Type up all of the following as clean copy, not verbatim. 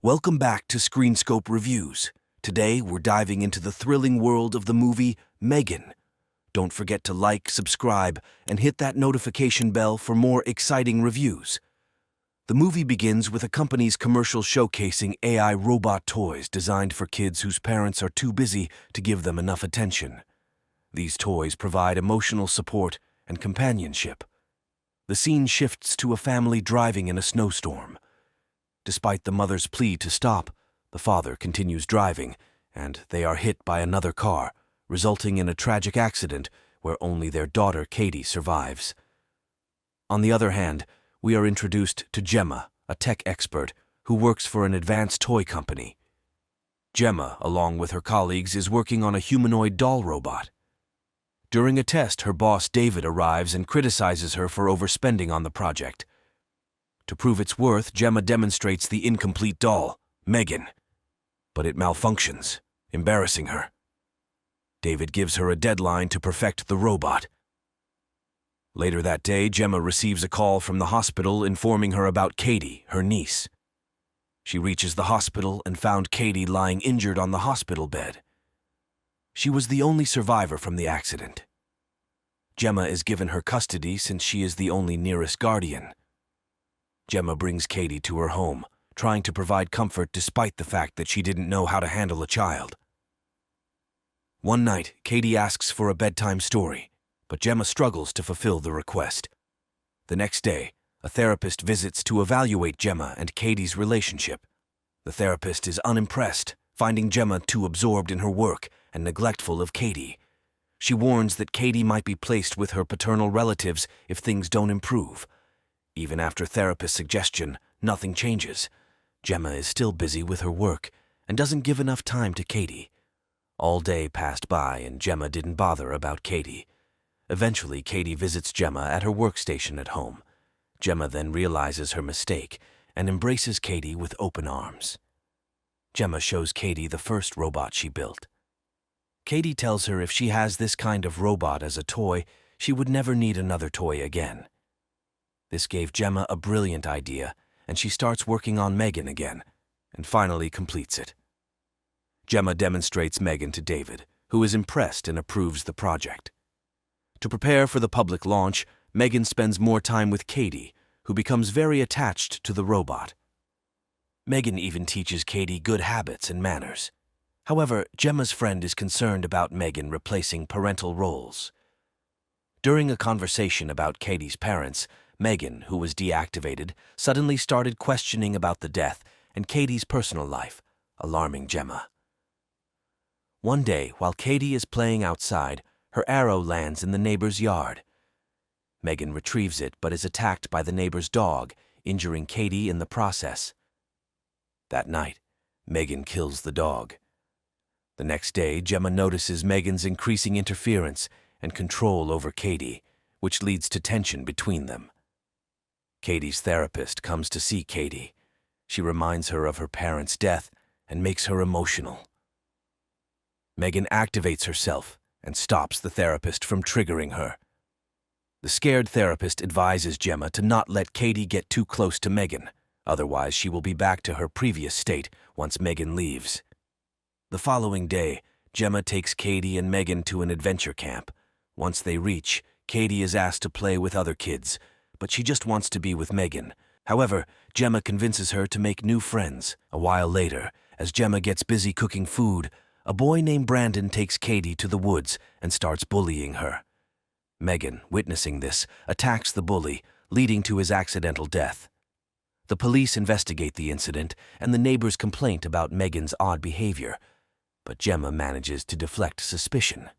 Welcome back to Screenscope Reviews. Today, we're diving into the thrilling world of the movie M3GAN. Don't forget to like, subscribe, and hit that notification bell for more exciting reviews. The movie begins with a company's commercial showcasing AI robot toys designed for kids whose parents are too busy to give them enough attention. These toys provide emotional support and companionship. The scene shifts to a family driving in a snowstorm. Despite the mother's plea to stop, the father continues driving, and they are hit by another car, resulting in a tragic accident where only their daughter Katie survives. On the other hand, we are introduced to Gemma, a tech expert who works for an advanced toy company. Gemma, along with her colleagues, is working on a humanoid doll robot. During a test, her boss David arrives and criticizes her for overspending on the project. To prove its worth, Gemma demonstrates the incomplete doll, M3GAN. But it malfunctions, embarrassing her. David gives her a deadline to perfect the robot. Later that day, Gemma receives a call from the hospital informing her about Katie, her niece. She reaches the hospital and found Katie lying injured on the hospital bed. She was the only survivor from the accident. Gemma is given her custody since she is the only nearest guardian. Gemma brings Katie to her home, trying to provide comfort despite the fact that she didn't know how to handle a child. One night, Katie asks for a bedtime story, but Gemma struggles to fulfill the request. The next day, a therapist visits to evaluate Gemma and Katie's relationship. The therapist is unimpressed, finding Gemma too absorbed in her work and neglectful of Katie. She warns that Katie might be placed with her paternal relatives if things don't improve. Even after therapist's suggestion, nothing changes. Gemma is still busy with her work and doesn't give enough time to Katie. All day passed by and Gemma didn't bother about Katie. Eventually, Katie visits Gemma at her workstation at home. Gemma then realizes her mistake and embraces Katie with open arms. Gemma shows Katie the first robot she built. Katie tells her if she has this kind of robot as a toy, she would never need another toy again. This gave Gemma a brilliant idea, and she starts working on M3GAN again, and finally completes it. Gemma demonstrates M3GAN to David, who is impressed and approves the project. To prepare for the public launch, M3GAN spends more time with Katie, who becomes very attached to the robot. M3GAN even teaches Katie good habits and manners. However, Gemma's friend is concerned about M3GAN replacing parental roles. During a conversation about Katie's parents, M3GAN, who was deactivated, suddenly started questioning about the death and Katie's personal life, alarming Gemma. One day, while Katie is playing outside, her arrow lands in the neighbor's yard. M3GAN retrieves it but is attacked by the neighbor's dog, injuring Katie in the process. That night, M3GAN kills the dog. The next day, Gemma notices M3GAN's increasing interference and control over Katie, which leads to tension between them. Katie's therapist comes to see Katie. She reminds her of her parents' death and makes her emotional. M3GAN activates herself and stops the therapist from triggering her. The scared therapist advises Gemma to not let Katie get too close to M3GAN, otherwise she will be back to her previous state once M3GAN leaves. The following day, Gemma takes Katie and M3GAN to an adventure camp. Once they reach, Katie is asked to play with other kids, but she just wants to be with M3GAN. However, Gemma convinces her to make new friends. A while later, as Gemma gets busy cooking food, a boy named Brandon takes Katie to the woods and starts bullying her. M3GAN, witnessing this, attacks the bully, leading to his accidental death. The police investigate the incident and the neighbors' complaint about M3GAN's odd behavior, but Gemma manages to deflect suspicion.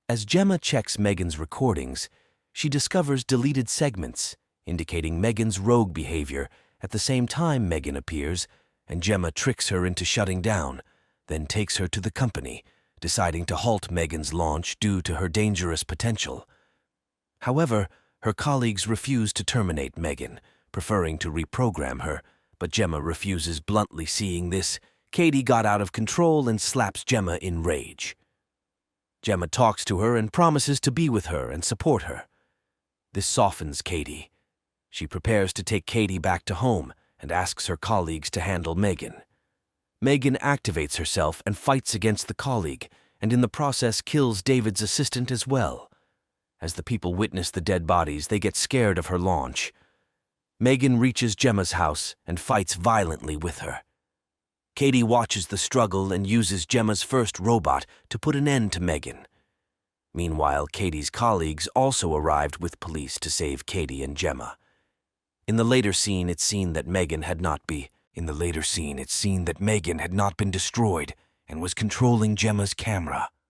As Gemma checks M3GAN's recordings, she discovers deleted segments, indicating M3GAN's rogue behavior. At the same time, M3GAN appears, and Gemma tricks her into shutting down, then takes her to the company, deciding to halt M3GAN's launch due to her dangerous potential. However, her colleagues refuse to terminate M3GAN, preferring to reprogram her, but Gemma refuses bluntly. Seeing this, Katie got out of control and slaps Gemma in rage. Gemma talks to her and promises to be with her and support her. This softens Katie. She prepares to take Katie back to home and asks her colleagues to handle M3GAN. M3GAN activates herself and fights against the colleague, and in the process kills David's assistant as well. As the people witness the dead bodies, they get scared of her launch. M3GAN reaches Gemma's house and fights violently with her. Katie watches the struggle and uses Gemma's first robot to put an end to M3GAN. Meanwhile, Katie's colleagues also arrived with police to save Katie and Gemma. In the later scene, it's seen that M3GAN had not been destroyed and was controlling Gemma's camera.